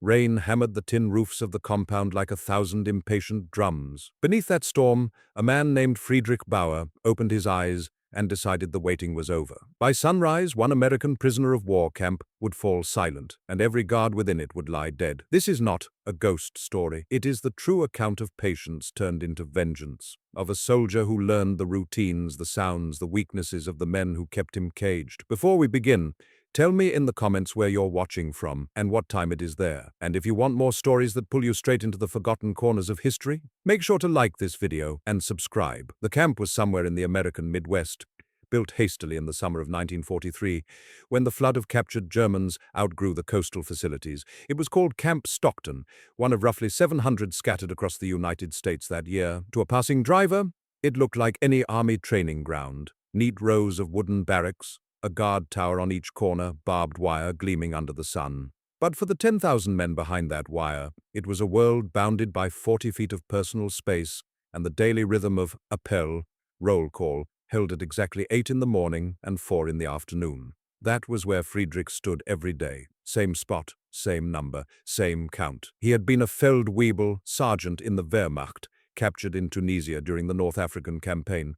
Rain hammered the tin roofs of the compound like 1,000 impatient drums. Beneath that storm, a man named Friedrich Bauer opened his eyes and decided the waiting was over. By sunrise, one American prisoner of war camp would fall silent, and every guard within it would lie dead. This is not a ghost story. It is the true account of patience turned into vengeance, of a soldier who learned the routines, the sounds, the weaknesses of the men who kept him caged. Before we begin, tell me in the comments where you're watching from and what time it is there. And if you want more stories that pull you straight into the forgotten corners of history, make sure to like this video and subscribe. The camp was somewhere in the American Midwest, built hastily in the summer of 1943, when the flood of captured Germans outgrew the coastal facilities. It was called Camp Stockton, one of roughly 700 scattered across the United States that year. To a passing driver, it looked like any army training ground. Neat rows of wooden barracks, a guard tower on each corner, barbed wire gleaming under the sun. But for the 10,000 men behind that wire, it was a world bounded by 40 feet of personal space and the daily rhythm of appel, roll call, held at exactly 8 in the morning and 4 in the afternoon. That was where Friedrich stood every day. Same spot, same number, same count. He had been a Feldwebel sergeant in the Wehrmacht, captured in Tunisia during the North African campaign.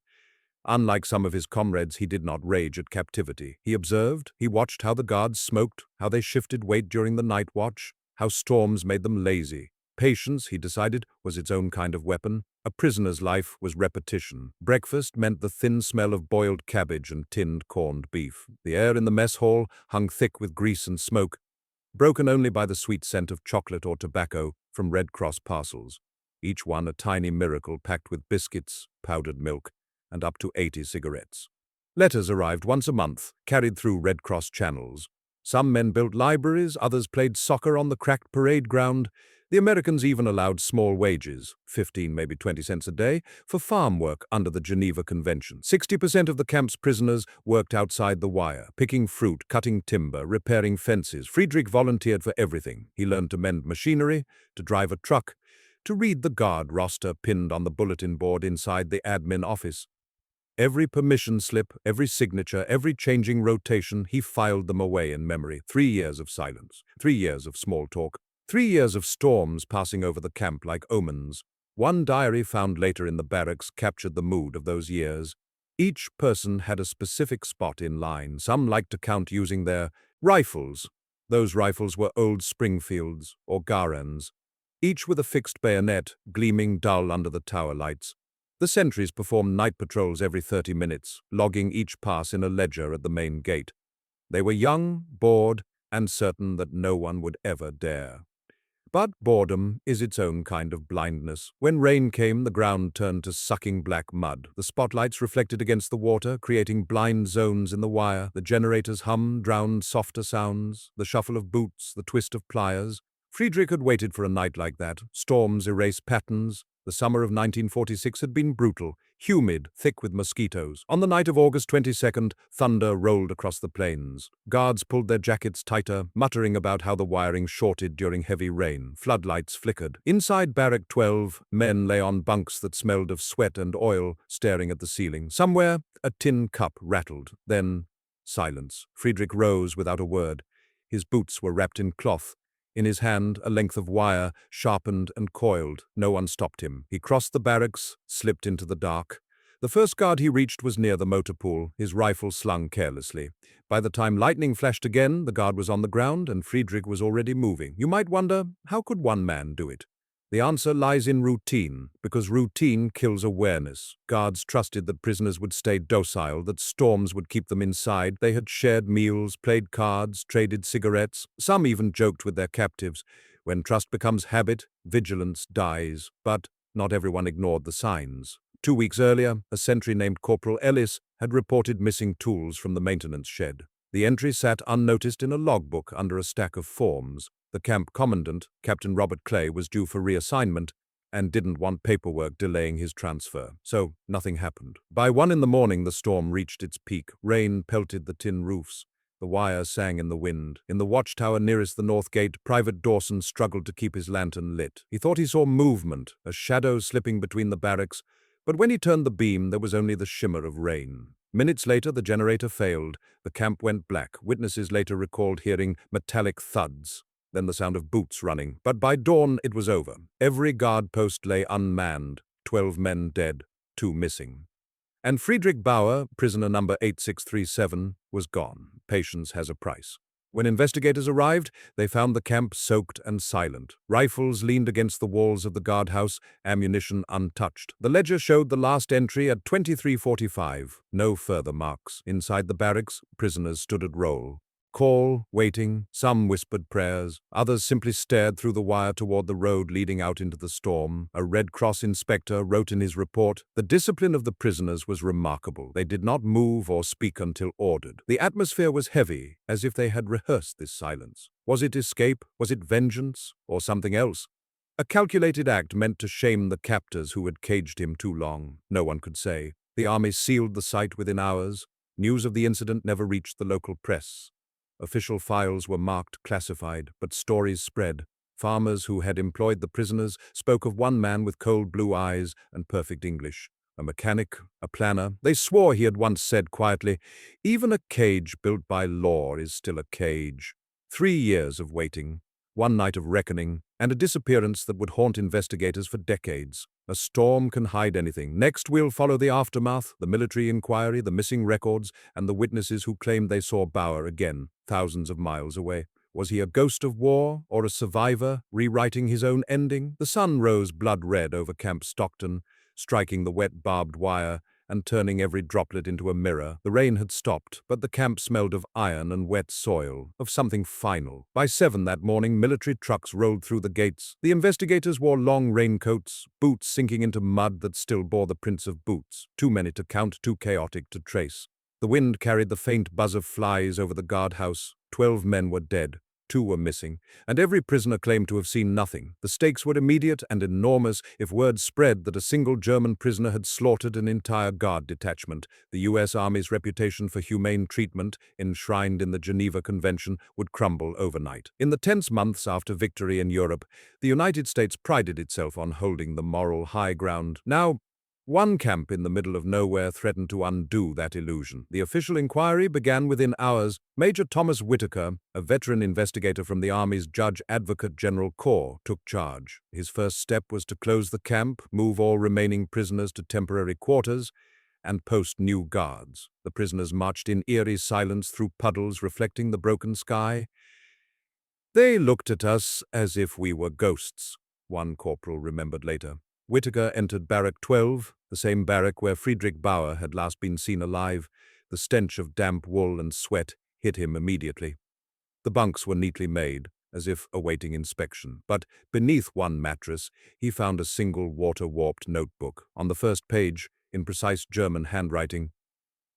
Unlike some of his comrades, he did not rage at captivity. He observed, he watched how the guards smoked, how they shifted weight during the night watch, how storms made them lazy. Patience, he decided, was its own kind of weapon. A prisoner's life was repetition. Breakfast meant the thin smell of boiled cabbage and tinned corned beef. The air in the mess hall hung thick with grease and smoke, broken only by the sweet scent of chocolate or tobacco from Red Cross parcels, each one a tiny miracle packed with biscuits, powdered milk, and up to 80 cigarettes. Letters arrived once a month, carried through Red Cross channels. Some men built libraries, others played soccer on the cracked parade ground. The Americans even allowed small wages, 15, maybe 20 cents a day, for farm work under the Geneva Convention. 60% of the camp's prisoners worked outside the wire, picking fruit, cutting timber, repairing fences. Friedrich volunteered for everything. He learned to mend machinery, to drive a truck, to read the guard roster pinned on the bulletin board inside the admin office. Every permission slip, every signature, every changing rotation, he filed them away in memory. 3 years of silence, 3 years of small talk, 3 years of storms passing over the camp like omens. One diary found later in the barracks captured the mood of those years. Each person had a specific spot in line. Some liked to count using their rifles. Those rifles were old Springfields or Garans, each with a fixed bayonet, gleaming dull under the tower lights. The sentries performed night patrols every 30 minutes, logging each pass in a ledger at the main gate. They were young, bored, and certain that no one would ever dare. But boredom is its own kind of blindness. When rain came, the ground turned to sucking black mud. The spotlights reflected against the water, creating blind zones in the wire. The generator's hum drowned softer sounds, the shuffle of boots, the twist of pliers. Friedrich had waited for a night like that. Storms erased patterns. The summer of 1946 had been brutal, humid, thick with mosquitoes. On the night of August 22nd, thunder rolled across the plains. Guards pulled their jackets tighter, muttering about how the wiring shorted during heavy rain. Floodlights flickered. Inside Barrack 12, men lay on bunks that smelled of sweat and oil, staring at the ceiling. Somewhere, a tin cup rattled. Then, silence. Friedrich rose without a word. His boots were wrapped in cloth. In his hand, a length of wire, sharpened and coiled. No one stopped him. He crossed the barracks, slipped into the dark. The first guard he reached was near the motor pool, his rifle slung carelessly. By the time lightning flashed again, the guard was on the ground and Friedrich was already moving. You might wonder, how could one man do it? The answer lies in routine, because routine kills awareness. Guards trusted that prisoners would stay docile, that storms would keep them inside. They had shared meals, played cards, traded cigarettes. Some even joked with their captives. When trust becomes habit, vigilance dies. But not everyone ignored the signs. 2 weeks earlier, a sentry named Corporal Ellis had reported missing tools from the maintenance shed. The entry sat unnoticed in a logbook under a stack of forms. The camp commandant, Captain Robert Clay, was due for reassignment and didn't want paperwork delaying his transfer, so nothing happened. By 1 in the morning, the storm reached its peak. Rain pelted the tin roofs. The wire sang in the wind. In the watchtower nearest the north gate, Private Dawson struggled to keep his lantern lit. He thought he saw movement, a shadow slipping between the barracks, but when he turned the beam, there was only the shimmer of rain. Minutes later, the generator failed. The camp went black. Witnesses later recalled hearing metallic thuds. then the sound of boots running. But by dawn it was over. Every guard post lay unmanned, 12 men dead, 2 missing. And Friedrich Bauer, prisoner number 8637, was gone. Patience has a price. When investigators arrived, they found the camp soaked and silent. Rifles leaned against the walls of the guardhouse, ammunition untouched. The ledger showed the last entry at 23:45. No further marks. Inside the barracks, prisoners stood at roll. Call, waiting, some whispered prayers, others simply stared through the wire toward the road leading out into the storm. A Red Cross inspector wrote in his report, "The discipline of the prisoners was remarkable. They did not move or speak until ordered. The atmosphere was heavy, as if they had rehearsed this silence. Was it escape? Was it vengeance? Or something else? A calculated act meant to shame the captors who had caged him too long. No one could say. The army sealed the site within hours. News of the incident never reached the local press. Official files were marked classified, but stories spread. Farmers who had employed the prisoners spoke of one man with cold blue eyes and perfect English. A mechanic, a planner. They swore he had once said quietly, "Even a cage built by law is still a cage." 3 years of waiting, one night of reckoning, and a disappearance that would haunt investigators for decades. A storm can hide anything. Next, we'll follow the aftermath, the military inquiry, the missing records, and the witnesses who claimed they saw Bauer again, thousands of miles away. Was he a ghost of war, or a survivor, rewriting his own ending? The sun rose blood red over Camp Stockton, striking the wet barbed wire and turning every droplet into a mirror. The rain had stopped, but the camp smelled of iron and wet soil, of something final. By 7 that morning, military trucks rolled through the gates. The investigators wore long raincoats, boots sinking into mud that still bore the prints of boots. Too many to count, too chaotic to trace. The wind carried the faint buzz of flies over the guardhouse. 12 men were dead. 2 were missing, and every prisoner claimed to have seen nothing. The stakes were immediate and enormous if word spread that a single German prisoner had slaughtered an entire guard detachment. The U.S. Army's reputation for humane treatment, enshrined in the Geneva Convention, would crumble overnight. In the tense months after victory in Europe, the United States prided itself on holding the moral high ground. Now, one camp in the middle of nowhere threatened to undo that illusion. The official inquiry began within hours. Major Thomas Whitaker, a veteran investigator from the Army's Judge Advocate General Corps, took charge. His first step was to close the camp, move all remaining prisoners to temporary quarters, and post new guards. The prisoners marched in eerie silence through puddles reflecting the broken sky. "They looked at us as if we were ghosts," one corporal remembered later. Whitaker entered Barrack 12, the same barrack where Friedrich Bauer had last been seen alive. The stench of damp wool and sweat hit him immediately. The bunks were neatly made, as if awaiting inspection, but beneath one mattress he found a single water-warped notebook. On the first page, in precise German handwriting,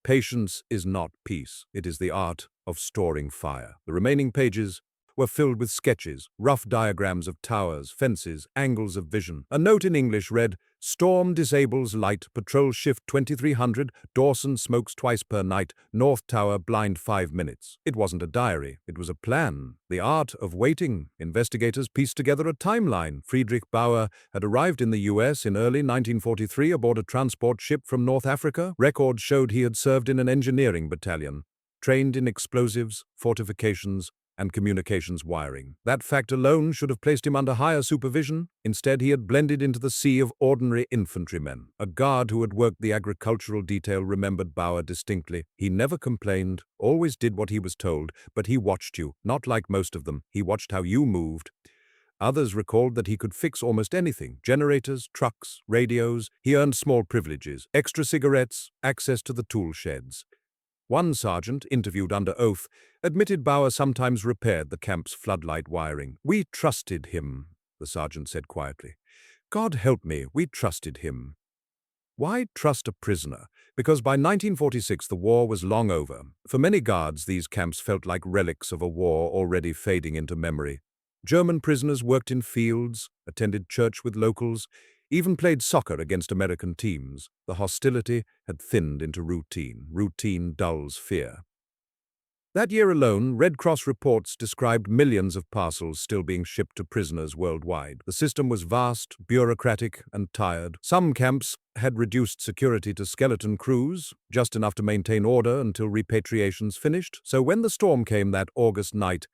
"Patience is not peace, it is the art of storing fire." The remaining pages were filled with sketches, rough diagrams of towers, fences, angles of vision. A note in English read, "Storm disables light, patrol shift 2300, Dawson smokes twice per night, North Tower blind 5 minutes. It wasn't a diary, it was a plan. The art of waiting. Investigators pieced together a timeline. Friedrich Bauer had arrived in the U.S. in early 1943 aboard a transport ship from North Africa. Records showed he had served in an engineering battalion, trained in explosives, fortifications, and communications wiring. That fact alone should have placed him under higher supervision. Instead, he had blended into the sea of ordinary infantrymen. A guard who had worked the agricultural detail remembered Bauer distinctly. He never complained, always did what he was told, but he watched you, not like most of them. He watched how you moved. Others recalled that he could fix almost anything: generators, trucks, radios. He earned small privileges, extra cigarettes, access to the tool sheds. One sergeant, interviewed under oath, admitted Bauer sometimes repaired the camp's floodlight wiring. "We trusted him," the sergeant said quietly. "God help me, we trusted him." Why trust a prisoner? Because by 1946 the war was long over. For many guards, these camps felt like relics of a war already fading into memory. German prisoners worked in fields, attended church with locals, even played soccer against American teams. The hostility had thinned into routine. Routine dulls fear. That year alone, Red Cross reports described millions of parcels still being shipped to prisoners worldwide. The system was vast, bureaucratic, and tired. Some camps had reduced security to skeleton crews, just enough to maintain order until repatriations finished. So when the storm came that August night,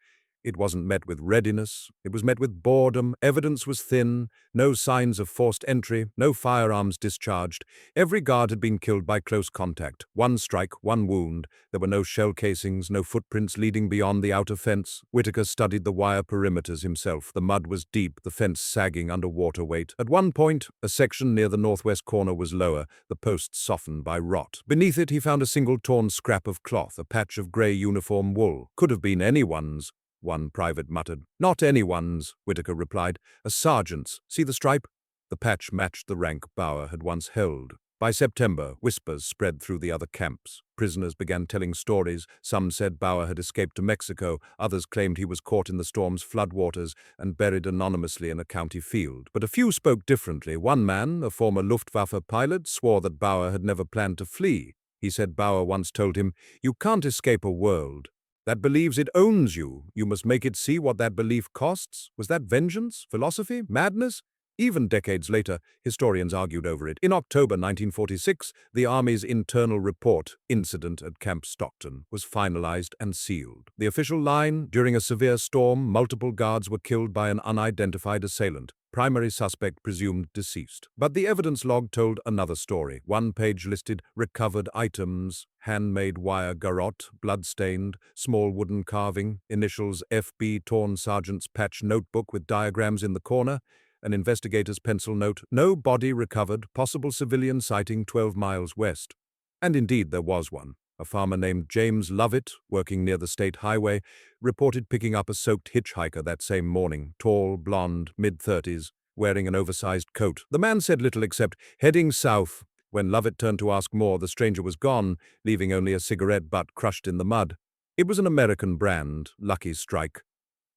It wasn't met with readiness, it was met with boredom. Evidence was thin, no signs of forced entry, no firearms discharged. Every guard had been killed by close contact. One strike, one wound. There were no shell casings, no footprints leading beyond the outer fence. Whitaker studied the wire perimeters himself. The mud was deep, the fence sagging under water weight. At one point, a section near the northwest corner was lower, the posts softened by rot. Beneath it, he found a single torn scrap of cloth, a patch of grey uniform wool. Could have been anyone's, one private muttered. Not anyone's, Whitaker replied. A sergeant's. See the stripe? The patch matched the rank Bauer had once held. By September, whispers spread through the other camps. Prisoners began telling stories. Some said Bauer had escaped to Mexico. Others claimed he was caught in the storm's floodwaters and buried anonymously in a county field. But a few spoke differently. One man, a former Luftwaffe pilot, swore that Bauer had never planned to flee. He said Bauer once told him, "You can't escape a world that believes it owns you. You must make it see what that belief costs." Was that vengeance? Philosophy? Madness? Even decades later, historians argued over it. In October 1946, the Army's internal report, Incident at Camp Stockton, was finalized and sealed. The official line, during a severe storm, multiple guards were killed by an unidentified assailant. Primary suspect presumed deceased. But the evidence log told another story. One page listed recovered items: handmade wire garrote, blood-stained, small wooden carving, initials FB, torn sergeant's patch notebook with diagrams in the corner, an investigator's pencil note, no body recovered, possible civilian sighting 12 miles west. And indeed there was one. A farmer named James Lovett, working near the state highway, reported picking up a soaked hitchhiker that same morning, tall, blonde, mid-30s, wearing an oversized coat. The man said little except, "Heading south." When Lovett turned to ask more, the stranger was gone, leaving only a cigarette butt crushed in the mud. It was an American brand, Lucky Strike.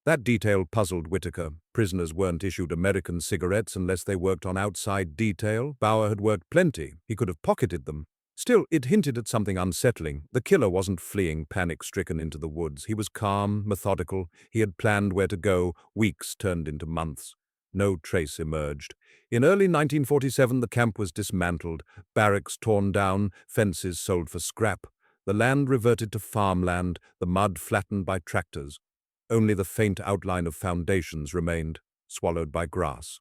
That detail puzzled Whitaker. Prisoners weren't issued American cigarettes unless they worked on outside detail. Bauer had worked plenty. He could have pocketed them. Still, it hinted at something unsettling. The killer wasn't fleeing panic-stricken into the woods. He was calm, methodical. He had planned where to go. Weeks turned into months. No trace emerged. In early 1947, the camp was dismantled, barracks torn down, fences sold for scrap. The land reverted to farmland, the mud flattened by tractors. Only the faint outline of foundations remained, swallowed by grass.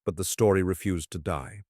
But the story refused to die.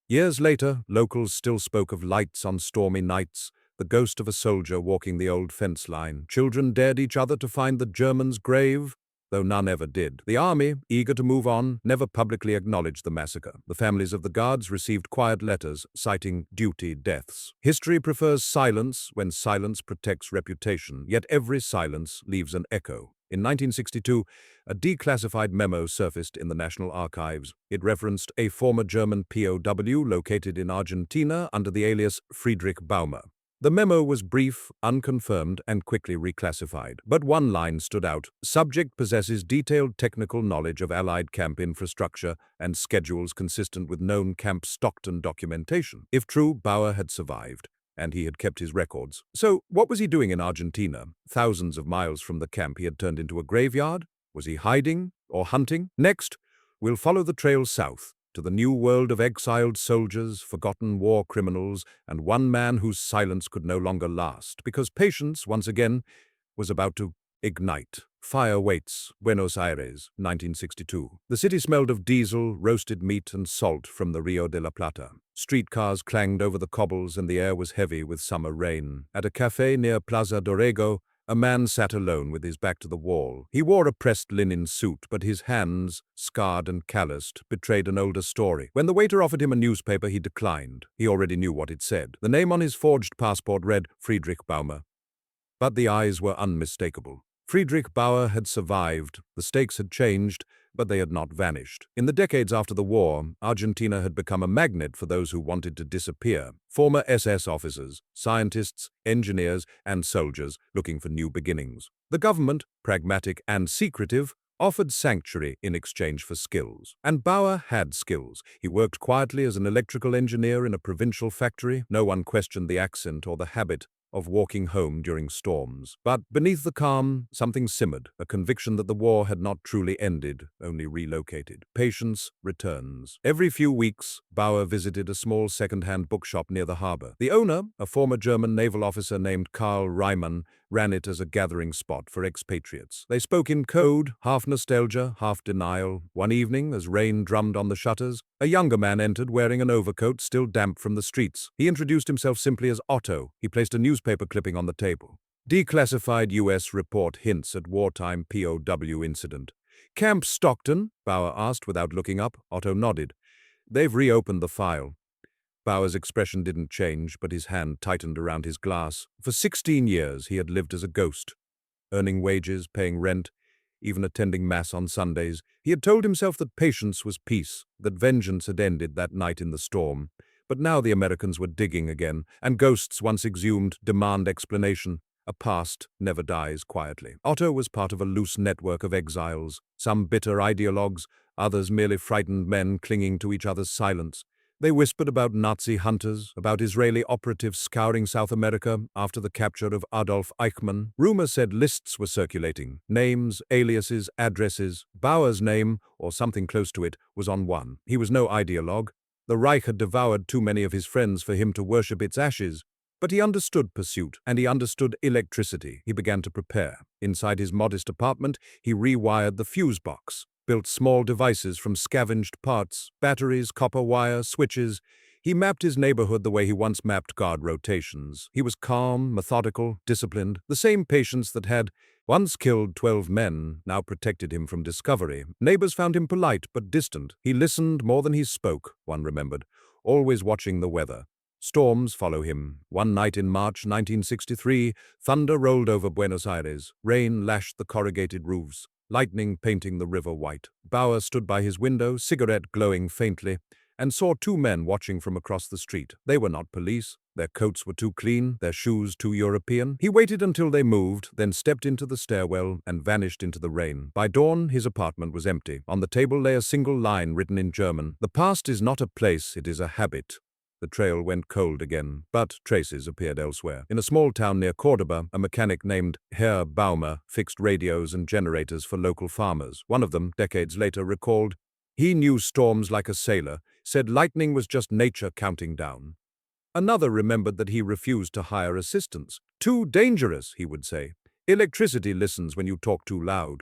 Years later, locals still spoke of lights on stormy nights, the ghost of a soldier walking the old fence line. Children dared each other to find the German's grave, though none ever did. The army, eager to move on, never publicly acknowledged the massacre. The families of the guards received quiet letters citing duty deaths. History prefers silence when silence protects reputation, yet every silence leaves an echo. In 1962, a declassified memo surfaced in the National Archives. It referenced a former German POW located in Argentina under the alias Friedrich Baumer. The memo was brief, unconfirmed, and quickly reclassified. But one line stood out. Subject possesses detailed technical knowledge of Allied camp infrastructure and schedules consistent with known Camp Stockton documentation. If true, Bauer had survived, and he had kept his records. So, what was he doing in Argentina? Thousands of miles from the camp he had turned into a graveyard? Was he hiding or hunting? Next, we'll follow the trail south, to the new world of exiled soldiers, forgotten war criminals, and one man whose silence could no longer last, because patience, once again, was about to ignite. Fire waits, Buenos Aires, 1962. The city smelled of diesel, roasted meat, and salt from the Rio de la Plata. Streetcars clanged over the cobbles, and the air was heavy with summer rain. At a cafe near Plaza Dorrego, a man sat alone with his back to the wall. He wore a pressed linen suit, but his hands, scarred and calloused, betrayed an older story. When the waiter offered him a newspaper, he declined. He already knew what it said. The name on his forged passport read Friedrich Baumer. But the eyes were unmistakable. Friedrich Bauer had survived. The stakes had changed, but they had not vanished. In the decades after the war, Argentina had become a magnet for those who wanted to disappear. Former SS officers, scientists, engineers, and soldiers looking for new beginnings. The government, pragmatic and secretive, offered sanctuary in exchange for skills. And Bauer had skills. He worked quietly as an electrical engineer in a provincial factory. No one questioned the accent or the habit of walking home during storms. But beneath the calm, something simmered, a conviction that the war had not truly ended, only relocated. Patience returns. Every few weeks, Bauer visited a small second-hand bookshop near the harbor. The owner, a former German naval officer named Karl Reimann, ran it as a gathering spot for expatriates. They spoke in code, half nostalgia, half denial. One evening, as rain drummed on the shutters, a younger man entered wearing an overcoat still damp from the streets. He introduced himself simply as Otto. He placed a newspaper clipping on the table. Declassified U.S. report hints at wartime POW incident. Camp Stockton? Bauer asked without looking up. Otto nodded. They've reopened the file. Bauer's expression didn't change, but his hand tightened around his glass. For 16 years he had lived as a ghost, earning wages, paying rent, even attending mass on Sundays. He had told himself that patience was peace, that vengeance had ended that night in the storm. But now the Americans were digging again, and ghosts once exhumed demand explanation. A past never dies quietly. Otto was part of a loose network of exiles, some bitter ideologues, others merely frightened men clinging to each other's silence. They whispered about Nazi hunters, about Israeli operatives scouring South America after the capture of Adolf Eichmann. Rumor said lists were circulating. Names, aliases, addresses. Bauer's name, or something close to it, was on one. He was no ideologue. The Reich had devoured too many of his friends for him to worship its ashes. But he understood pursuit, and he understood electricity. He began to prepare. Inside his modest apartment, he rewired the fuse box, built small devices from scavenged parts, batteries, copper wire, switches. He mapped his neighborhood the way he once mapped guard rotations. He was calm, methodical, disciplined. The same patience that had once killed 12 men now protected him from discovery. Neighbors found him polite but distant. He listened more than he spoke, one remembered, always watching the weather. Storms follow him. One night in March 1963, thunder rolled over Buenos Aires. Rain lashed the corrugated roofs, lightning painting the river white. Bauer stood by his window, cigarette glowing faintly, and saw two men watching from across the street. They were not police. Their coats were too clean, their shoes too European. He waited until they moved, then stepped into the stairwell and vanished into the rain. By dawn, his apartment was empty. On the table lay a single line written in German. The past is not a place, it is a habit. The trail went cold again, but traces appeared elsewhere. In a small town near Cordoba, a mechanic named Herr Baumer fixed radios and generators for local farmers. One of them, decades later, recalled, he knew storms like a sailor, said lightning was just nature counting down. Another remembered that he refused to hire assistants. Too dangerous, he would say. Electricity listens when you talk too loud.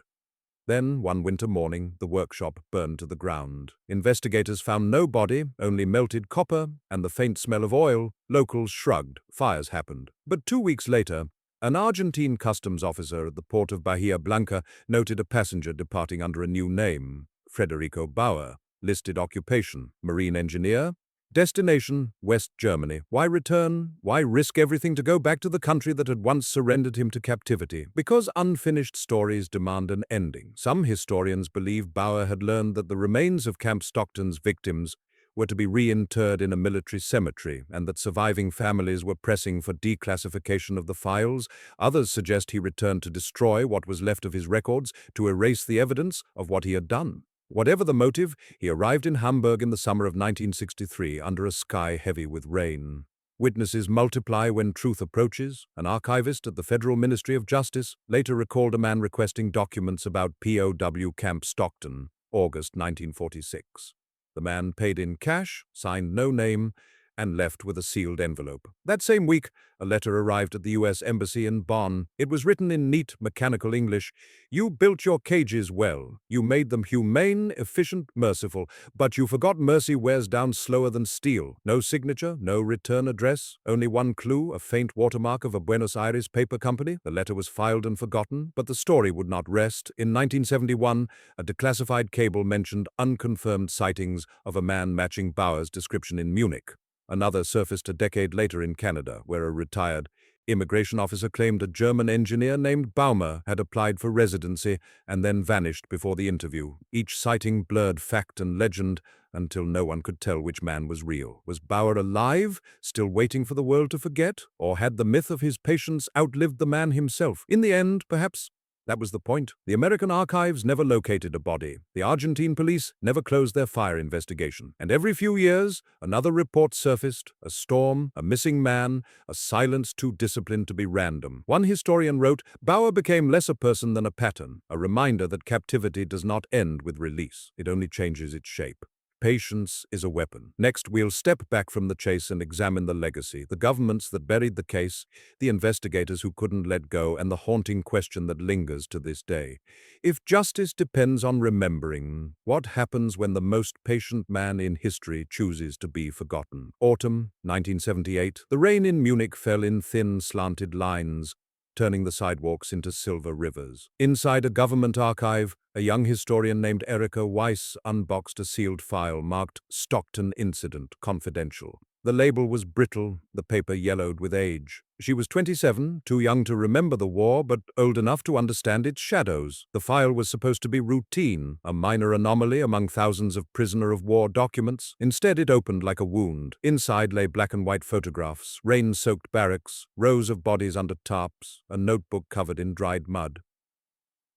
Then, one winter morning, the workshop burned to the ground. Investigators found no body, only melted copper and the faint smell of oil. Locals shrugged. Fires happened. But 2 weeks later, an Argentine customs officer at the port of Bahia Blanca noted a passenger departing under a new name, Federico Bauer. Listed occupation, marine engineer. Destination, West Germany. Why return? Why risk everything to go back to the country that had once surrendered him to captivity? Because unfinished stories demand an ending. Some historians believe Bauer had learned that the remains of Camp Stockton's victims were to be reinterred in a military cemetery, and that surviving families were pressing for declassification of the files. Others suggest he returned to destroy what was left of his records, to erase the evidence of what he had done. Whatever the motive, he arrived in Hamburg in the summer of 1963 under a sky heavy with rain. Witnesses multiply when truth approaches. An archivist at the Federal Ministry of Justice later recalled a man requesting documents about POW Camp Stockton, August 1946. The man paid in cash, signed no name, and left with a sealed envelope. That same week, a letter arrived at the U.S. Embassy in Bonn. It was written in neat, mechanical English. You built your cages well. You made them humane, efficient, merciful. But you forgot mercy wears down slower than steel. No signature, no return address, only one clue, a faint watermark of a Buenos Aires paper company. The letter was filed and forgotten, but the story would not rest. In 1971, a declassified cable mentioned unconfirmed sightings of a man matching Bauer's description in Munich. Another surfaced a decade later in Canada, where a retired immigration officer claimed a German engineer named Baumer had applied for residency and then vanished before the interview. Each sighting blurred fact and legend until no one could tell which man was real. Was Bauer alive, still waiting for the world to forget? Or had the myth of his patience outlived the man himself? In the end, perhaps, that was the point. The American archives never located a body. The Argentine police never closed their fire investigation. And every few years, another report surfaced, a storm, a missing man, a silence too disciplined to be random. One historian wrote, Bauer became less a person than a pattern, a reminder that captivity does not end with release. It only changes its shape. Patience is a weapon. Next, we'll step back from the chase and examine the legacy, the governments that buried the case, the investigators who couldn't let go, and the haunting question that lingers to this day. If justice depends on remembering, what happens when the most patient man in history chooses to be forgotten? Autumn, 1978. The rain in Munich fell in thin, slanted lines, turning the sidewalks into silver rivers. Inside a government archive, a young historian named Erika Weiss unboxed a sealed file marked Stockton Incident, Confidential. The label was brittle, the paper yellowed with age. She was 27, too young to remember the war, but old enough to understand its shadows. The file was supposed to be routine, a minor anomaly among thousands of prisoner-of-war documents. Instead, it opened like a wound. Inside lay black and white photographs, rain-soaked barracks, rows of bodies under tarps, a notebook covered in dried mud.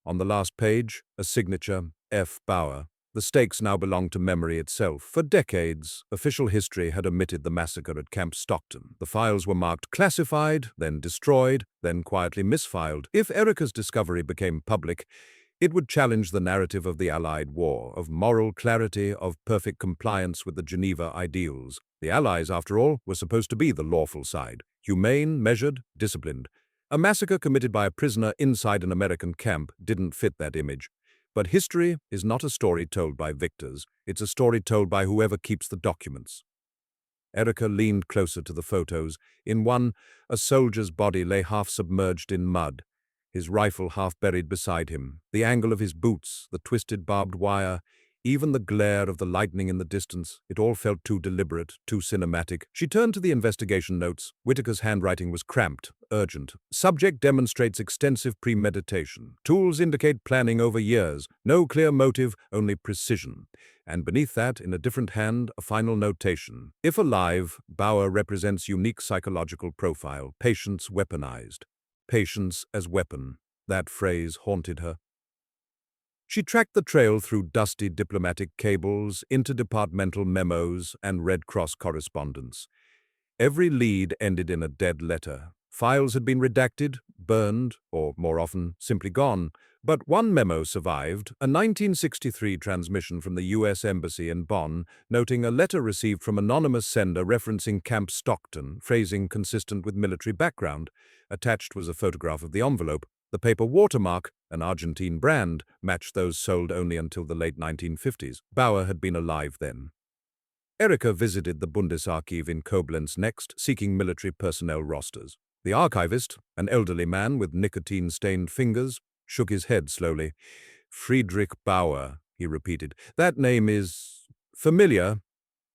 On the last page, a signature, F. Bauer. The stakes now belonged to memory itself. For decades, official history had omitted the massacre at Camp Stockton. The files were marked classified, then destroyed, then quietly misfiled. If Erika's discovery became public, it would challenge the narrative of the Allied war, of moral clarity, of perfect compliance with the Geneva ideals. The Allies, after all, were supposed to be the lawful side, humane, measured, disciplined. A massacre committed by a prisoner inside an American camp didn't fit that image. But history is not a story told by victors. It's a story told by whoever keeps the documents. Erika leaned closer to the photos. In one, a soldier's body lay half submerged in mud, his rifle half buried beside him. The angle of his boots, the twisted barbed wire, even the glare of the lightning in the distance, it all felt too deliberate, too cinematic. She turned to the investigation notes. Whitaker's handwriting was cramped, urgent. Subject demonstrates extensive premeditation. Tools indicate planning over years. No clear motive, only precision. And beneath that, in a different hand, a final notation. If alive, Bauer represents unique psychological profile, patience weaponized. Patience as weapon. That phrase haunted her. She tracked the trail through dusty diplomatic cables, interdepartmental memos, and Red Cross correspondence. Every lead ended in a dead letter. Files had been redacted, burned, or more often, simply gone. But one memo survived, a 1963 transmission from the U.S. Embassy in Bonn, noting a letter received from anonymous sender referencing Camp Stockton, phrasing consistent with military background. Attached was a photograph of the envelope. The paper watermark, an Argentine brand, matched those sold only until the late 1950s. Bauer had been alive then. Erika visited the Bundesarchiv in Koblenz next, seeking military personnel rosters. The archivist, an elderly man with nicotine-stained fingers, shook his head slowly. Friedrich Bauer, he repeated. That name is familiar.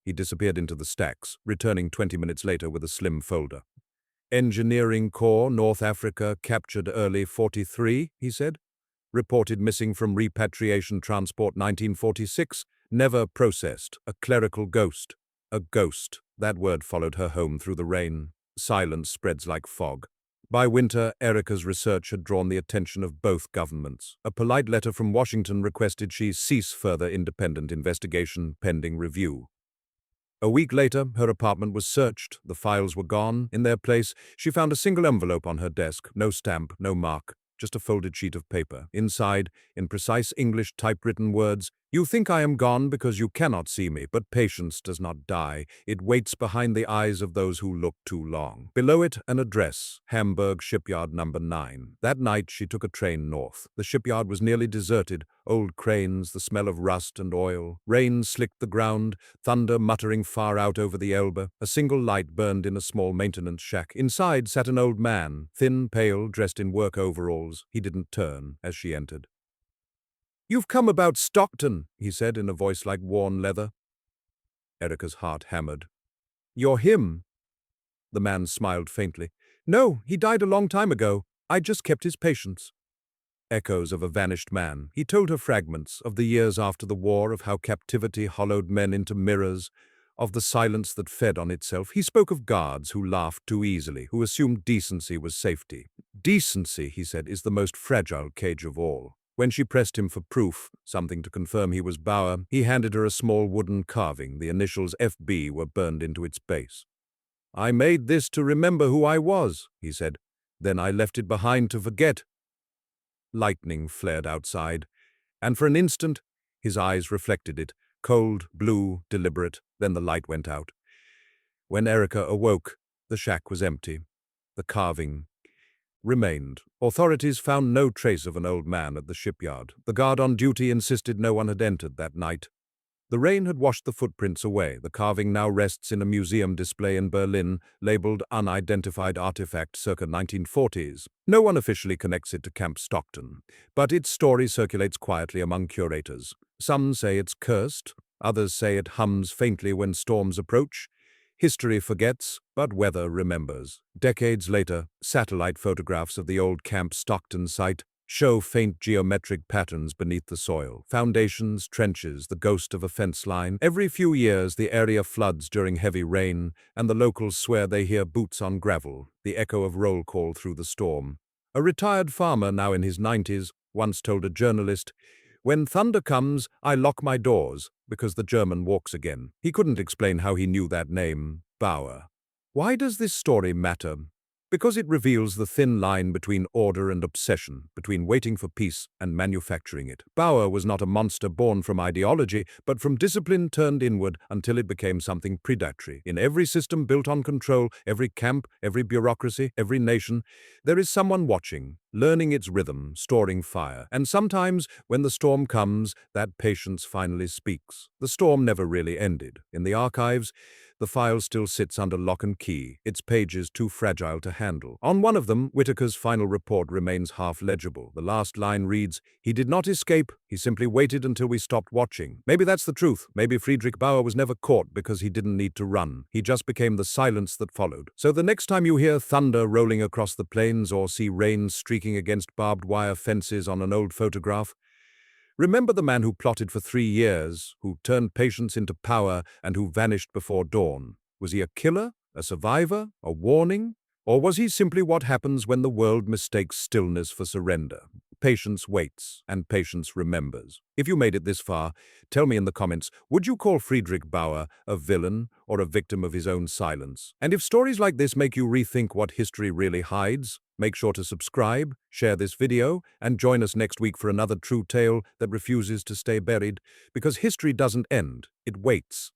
He disappeared into the stacks, returning 20 minutes later with a slim folder. Engineering Corps, North Africa, captured early 43, he said. Reported missing from repatriation transport 1946, never processed, a clerical ghost. A ghost. That word followed her home through the rain. Silence spreads like fog. By winter, Erika's research had drawn the attention of both governments. A polite letter from Washington requested she cease further independent investigation pending review. A week later, her apartment was searched. The files were gone. In their place, she found a single envelope on her desk. No stamp, no mark, just a folded sheet of paper. Inside, in precise English typewritten words, "You think I am gone because you cannot see me, but patience does not die. It waits behind the eyes of those who look too long." Below it, an address, Hamburg Shipyard Number 9. That night, she took a train north. The shipyard was nearly deserted. Old cranes, the smell of rust and oil. Rain slicked the ground, thunder muttering far out over the Elbe. A single light burned in a small maintenance shack. Inside sat an old man, thin, pale, dressed in work overalls. He didn't turn as she entered. "You've come about Stockton," he said in a voice like worn leather. Erika's heart hammered. "You're him." The man smiled faintly. "No, he died a long time ago. I just kept his patience." Echoes of a vanished man. He told her fragments of the years after the war, of how captivity hollowed men into mirrors, of the silence that fed on itself. He spoke of guards who laughed too easily, who assumed decency was safety. "Decency," he said, "is the most fragile cage of all." When she pressed him for proof, something to confirm he was Bauer, he handed her a small wooden carving. The initials FB were burned into its base. "I made this to remember who I was," he said. "Then I left it behind to forget." Lightning flared outside, and for an instant his eyes reflected it. Cold, blue, deliberate, then the light went out. When Erica awoke, the shack was empty. The carving remained. Authorities found no trace of an old man at the shipyard. The guard on duty insisted no one had entered that night. The rain had washed the footprints away. The carving now rests in a museum display in Berlin, labeled Unidentified Artifact circa 1940s. No one officially connects it to Camp Stockton, but its story circulates quietly among curators. Some say it's cursed, others say it hums faintly when storms approach. History forgets, but weather remembers. Decades later, satellite photographs of the old Camp Stockton site show faint geometric patterns beneath the soil. Foundations, trenches, the ghost of a fence line. Every few years, the area floods during heavy rain, and the locals swear they hear boots on gravel, the echo of roll call through the storm. A retired farmer, now in his 90s, once told a journalist, "When thunder comes, I lock my doors, because the German walks again." He couldn't explain how he knew that name, Bauer. Why does this story matter? Because it reveals the thin line between order and obsession, between waiting for peace and manufacturing it. Bauer was not a monster born from ideology, but from discipline turned inward until it became something predatory. In every system built on control, every camp, every bureaucracy, every nation, there is someone watching, learning its rhythm, storing fire. And sometimes, when the storm comes, that patience finally speaks. The storm never really ended. In the archives, the file still sits under lock and key, its pages too fragile to handle. On one of them, Whitaker's final report remains half legible. The last line reads, "He did not escape, he simply waited until we stopped watching." Maybe that's the truth. Maybe Friedrich Bauer was never caught because he didn't need to run. He just became the silence that followed. So the next time you hear thunder rolling across the plains or see rain streaking against barbed wire fences on an old photograph, remember the man who plotted for 3 years, who turned patience into power, and who vanished before dawn. Was he a killer, a survivor, a warning? Or was he simply what happens when the world mistakes stillness for surrender? Patience waits, and patience remembers. If you made it this far, tell me in the comments, would you call Friedrich Bauer a villain or a victim of his own silence? And if stories like this make you rethink what history really hides, make sure to subscribe, share this video, and join us next week for another true tale that refuses to stay buried, because history doesn't end, it waits.